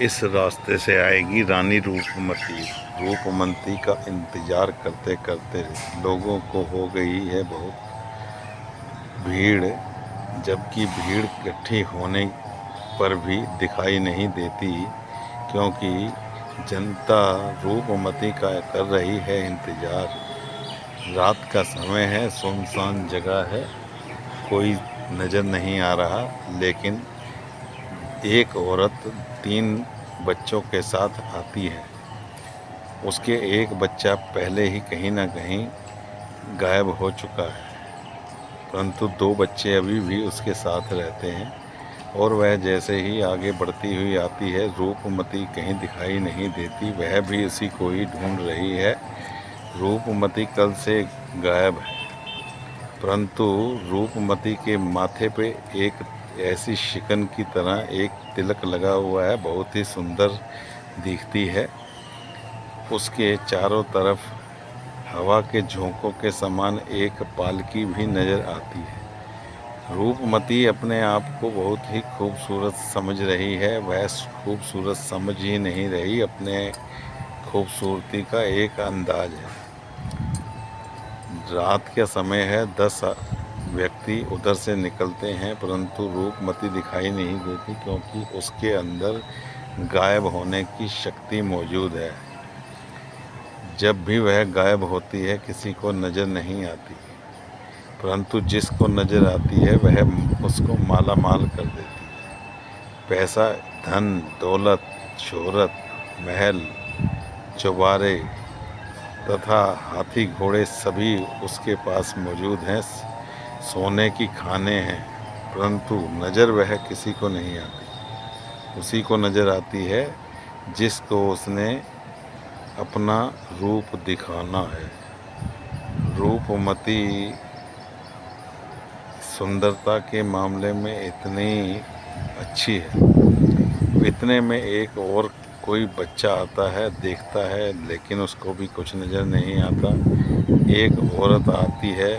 इस रास्ते से आएगी रानी रूपमती। रूपमती का इंतज़ार करते करते लोगों को हो गई है बहुत भीड़, जबकि भीड़ इकट्ठी होने पर भी दिखाई नहीं देती, क्योंकि जनता रूपमती का कर रही है इंतज़ार। रात का समय है, सुनसान जगह है, कोई नज़र नहीं आ रहा, लेकिन एक औरत 3 बच्चों के साथ आती है। उसके एक बच्चा पहले ही कहीं ना कहीं गायब हो चुका है, परंतु 2 बच्चे अभी भी उसके साथ रहते हैं। और वह जैसे ही आगे बढ़ती हुई आती है, रूपमती कहीं दिखाई नहीं देती, वह भी उसी को ही ढूंढ रही है। रूपमती कल से गायब है, परंतु रूपमती के माथे पे एक ऐसी शिकन की तरह एक तिलक लगा हुआ है, बहुत ही सुंदर दिखती है। उसके चारों तरफ हवा के झोंकों के समान एक पालकी भी नज़र आती है। रूपमती अपने आप को बहुत ही खूबसूरत समझ रही है। वह खूबसूरत समझ ही नहीं रही, अपने खूबसूरती का एक अंदाज है। रात का समय है, 10 व्यक्ति उधर से निकलते हैं, परंतु रूपमती दिखाई नहीं देती, क्योंकि उसके अंदर गायब होने की शक्ति मौजूद है। जब भी वह गायब होती है, किसी को नज़र नहीं आती, परंतु जिसको नज़र आती है वह उसको माला माल कर देती है। पैसा, धन, दौलत, शोहरत, महल, चौबारे तथा हाथी घोड़े सभी उसके पास मौजूद हैं। सोने की खाने हैं, परंतु नज़र वह किसी को नहीं आती। उसी को नज़र आती है जिसको उसने अपना रूप दिखाना है। रूपमती सुंदरता के मामले में इतनी अच्छी है। इतने में एक और कोई बच्चा आता है, देखता है, लेकिन उसको भी कुछ नज़र नहीं आता। एक औरत आती है,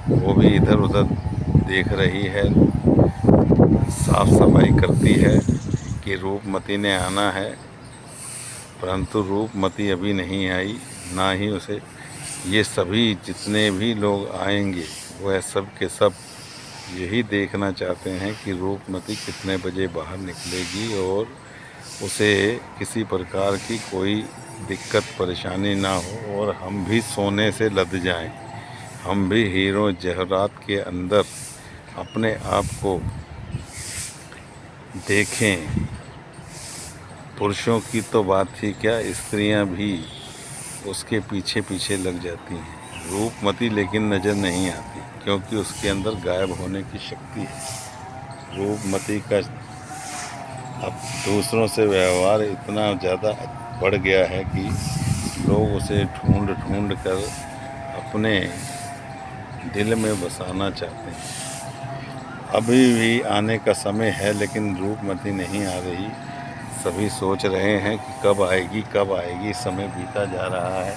वो भी इधर उधर देख रही है, साफ सफाई करती है कि रूपमती ने आना है, परंतु रूपमती अभी नहीं आई, ना ही उसे। ये सभी जितने भी लोग आएंगे वह सब के सब यही देखना चाहते हैं कि रूपमती कितने बजे बाहर निकलेगी और उसे किसी प्रकार की कोई दिक्कत परेशानी ना हो और हम भी सोने से लद जाएं। हम भी हीरो जवाहरात के अंदर अपने आप को देखें। पुरुषों की तो बात ही क्या, स्त्रियां भी उसके पीछे पीछे लग जाती हैं। रूपमती लेकिन नज़र नहीं आती, क्योंकि उसके अंदर गायब होने की शक्ति है। रूपमती का अब दूसरों से व्यवहार इतना ज़्यादा बढ़ गया है कि लोग उसे ढूंढ ढूंढ कर अपने दिल में बसाना चाहते हैं। अभी भी आने का समय है, लेकिन रूपमती नहीं आ रही। सभी सोच रहे हैं कि कब आएगी कब आएगी, समय बीता जा रहा है,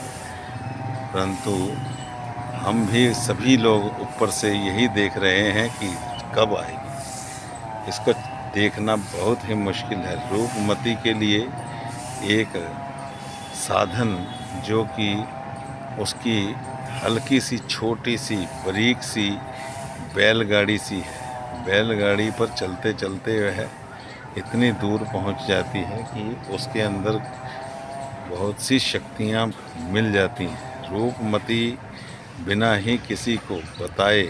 परंतु हम भी सभी लोग ऊपर से यही देख रहे हैं कि कब आएगी। इसको देखना बहुत ही मुश्किल है। रूपमती के लिए एक साधन जो कि उसकी हल्की सी छोटी सी बारीक सी बैलगाड़ी सी है। बैलगाड़ी पर चलते चलते वह इतनी दूर पहुंच जाती है कि उसके अंदर बहुत सी शक्तियां मिल जाती हैं। रूपमती बिना ही किसी को बताए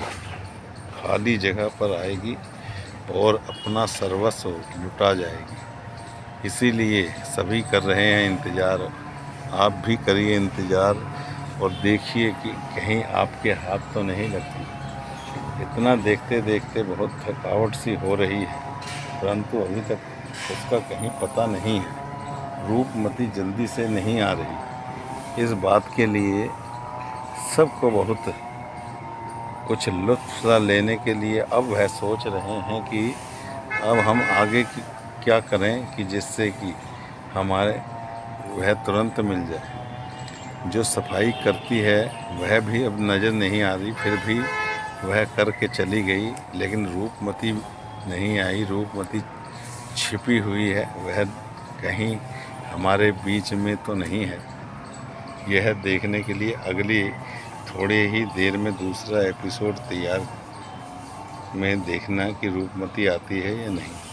खाली जगह पर आएगी और अपना सर्वस्व लुटा जाएगी। इसीलिए सभी कर रहे हैं इंतज़ार। आप भी करिए इंतज़ार और देखिए कि कहीं आपके हाथ तो नहीं लगती। इतना देखते देखते बहुत थकावट सी हो रही है, परंतु अभी तक उसका कहीं पता नहीं है। रूपमती जल्दी से नहीं आ रही। इस बात के लिए सबको बहुत कुछ लुत्फ़ लेने के लिए अब वह सोच रहे हैं कि अब हम आगे की क्या करें कि जिससे कि हमारे वह तुरंत मिल जाए। जो सफाई करती है वह भी अब नज़र नहीं आ रही, फिर भी वह करके चली गई, लेकिन रूपमती नहीं आई। रूपमती छिपी हुई है वह कहीं हमारे बीच में तो नहीं है। यह देखने के लिए अगली थोड़ी ही देर में दूसरा एपिसोड तैयार में देखना कि रूपमती आती है या नहीं।